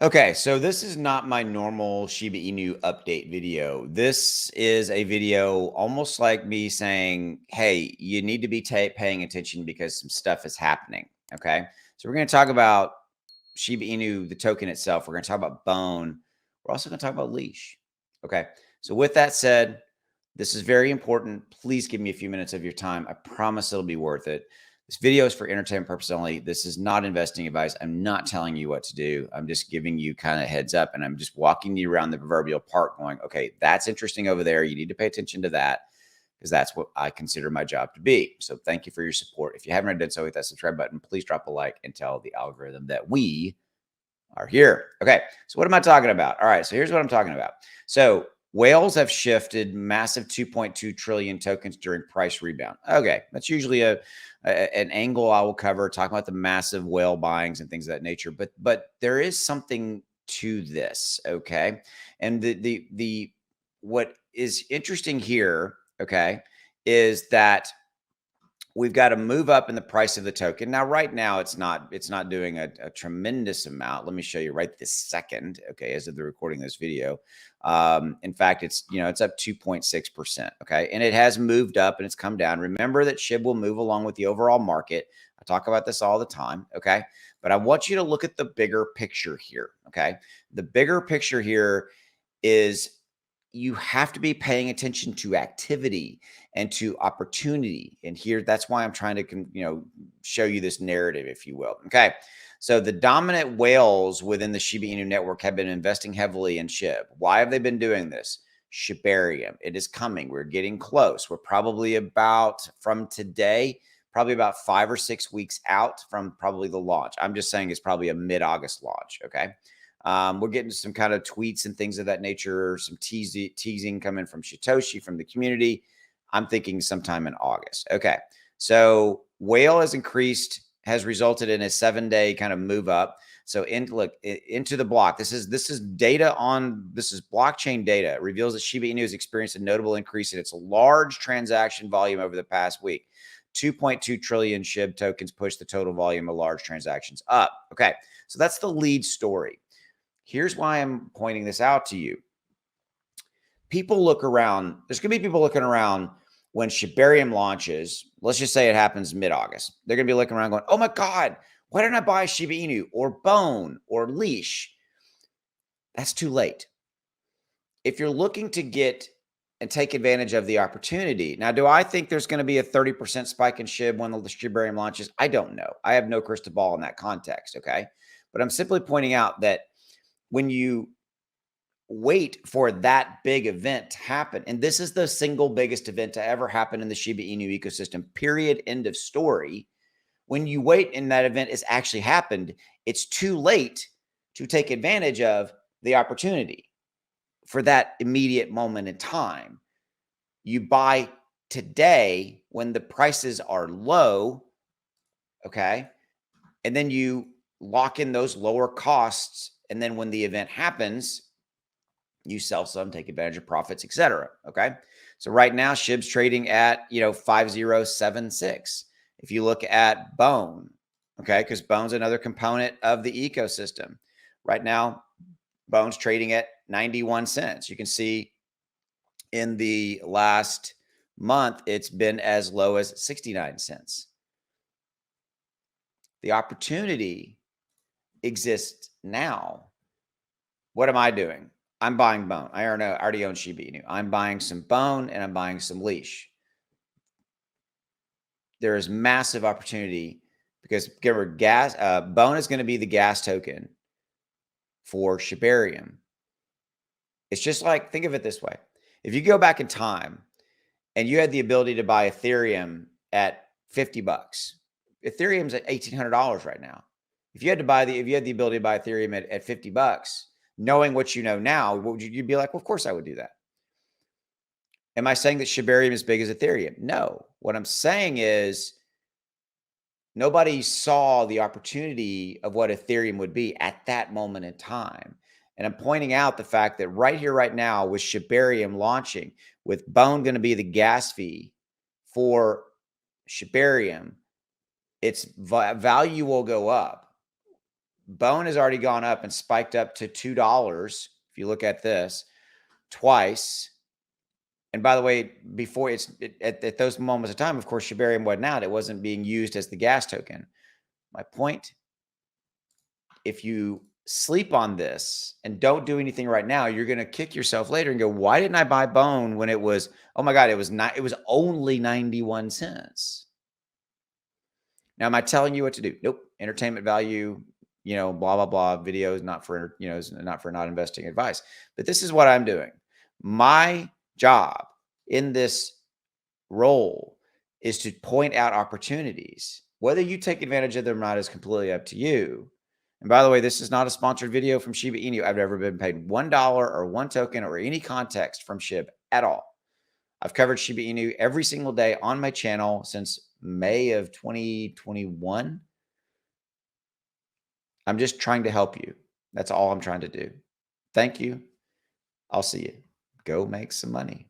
Okay, so this is not my normal Shiba Inu update video. This is a video almost like me saying, hey, you need to be paying attention because some stuff is happening. Okay, so we're going to talk about Shiba Inu, the token itself. We're going to talk about Bone. We're also going to talk about Leash. Okay, so with that said, this is very important. Please give me a few minutes of your time. I promise it'll be worth it. This video is for entertainment purposes only. This is not investing advice. I'm not telling you what to do. I'm just giving you kind of heads up, and I'm just walking you around the proverbial park going, okay, that's interesting over there. You need to pay attention to that because that's what I consider my job to be. So thank you for your support. If you haven't already done so, hit that subscribe button. Please drop a like and tell the algorithm that we are here. Okay, so what am I talking about? All right, so here's what I'm talking about. So whales have shifted massive 2.2 trillion tokens during price rebound. Okay, that's usually an angle I will cover, talking about the massive whale buyings and things of that nature. But there is something to this, okay? And the what is interesting here, okay, is that we've got to move up in the price of the token. Now, right now, it's not doing a tremendous amount. Let me show you right this second. Okay, as of the recording of this video. In fact, it's up 2.6%. Okay, and it has moved up and it's come down. Remember that SHIB will move along with the overall market. I talk about this all the time. Okay, but I want you to look at the bigger picture here. Okay, the bigger picture here is you have to be paying attention to activity and to opportunity. And here, that's why I'm trying to, show you this narrative, if you will. Okay. So the dominant whales within the Shiba Inu network have been investing heavily in SHIB. Why have they been doing this? Shibarium. It is coming. We're getting close. We're probably from today, probably about 5 or 6 weeks out from probably the launch. I'm just saying it's probably a mid-August launch. Okay. We're getting some kind of tweets and things of that nature, some teasing coming from Satoshi, from the community. I'm thinking sometime in August. Okay. So whale has resulted in a 7-day kind of move up. So into the block. This is blockchain data. It reveals that Shiba Inu has experienced a notable increase in its large transaction volume over the past week. 2.2 trillion SHIB tokens pushed the total volume of large transactions up. Okay. So that's the lead story. Here's why I'm pointing this out to you. People look around. There's going to be people looking around when Shibarium launches. Let's just say it happens mid-August. They're going to be looking around going, oh my God, why didn't I buy Shiba Inu or Bone or Leash? That's too late. If you're looking to get and take advantage of the opportunity. Now, do I think there's going to be a 30% spike in SHIB when the Shibarium launches? I don't know. I have no crystal ball in that context, okay? But I'm simply pointing out that when you wait for that big event to happen, and this is the single biggest event to ever happen in the Shiba Inu ecosystem, period, end of story. When you wait and that event has actually happened, it's too late to take advantage of the opportunity for that immediate moment in time. You buy today when the prices are low, okay? And then you lock in those lower costs. And then when the event happens, you sell some, take advantage of profits, etc. Okay. So right now, SHIB's trading at 5076. If you look at Bone, okay, because Bone's another component of the ecosystem. Right now, Bone's trading at 91 cents. You can see in the last month, it's been as low as 69 cents. The opportunity exists now. What am I doing? I'm buying Bone. I already own Shiba Inu. I'm buying some Bone and I'm buying some Leash. There is massive opportunity because Bone is going to be the gas token for Shibarium. It's just like, think of it this way. If you go back in time and you had the ability to buy Ethereum at $50, Ethereum's at $1,800 right now. If you had the ability to buy Ethereum at $50, knowing what you know now, you'd be like, well, of course I would do that. Am I saying that Shibarium is big as Ethereum? No. What I'm saying is nobody saw the opportunity of what Ethereum would be at that moment in time. And I'm pointing out the fact that right here, right now, with Shibarium launching, with Bone going to be the gas fee for Shibarium, its value will go up. Bone has already gone up and spiked up to $2. If you look at this twice. And by the way, before at those moments of time, of course, Shibarium wasn't out. It wasn't being used as the gas token. My point, if you sleep on this and don't do anything right now, you're going to kick yourself later and go, why didn't I buy Bone when it was, oh my God, it was only 91 cents. Now, am I telling you what to do? Nope. Entertainment value, blah, blah, blah. Videos, not for, not investing advice. But this is what I'm doing. My job in this role is to point out opportunities. Whether you take advantage of them or not is completely up to you. And by the way, this is not a sponsored video from Shiba Inu. I've never been paid $1 or one token or any context from SHIB at all. I've covered Shiba Inu every single day on my channel since May of 2021. I'm just trying to help you. That's all I'm trying to do. Thank you. I'll see you. Go make some money.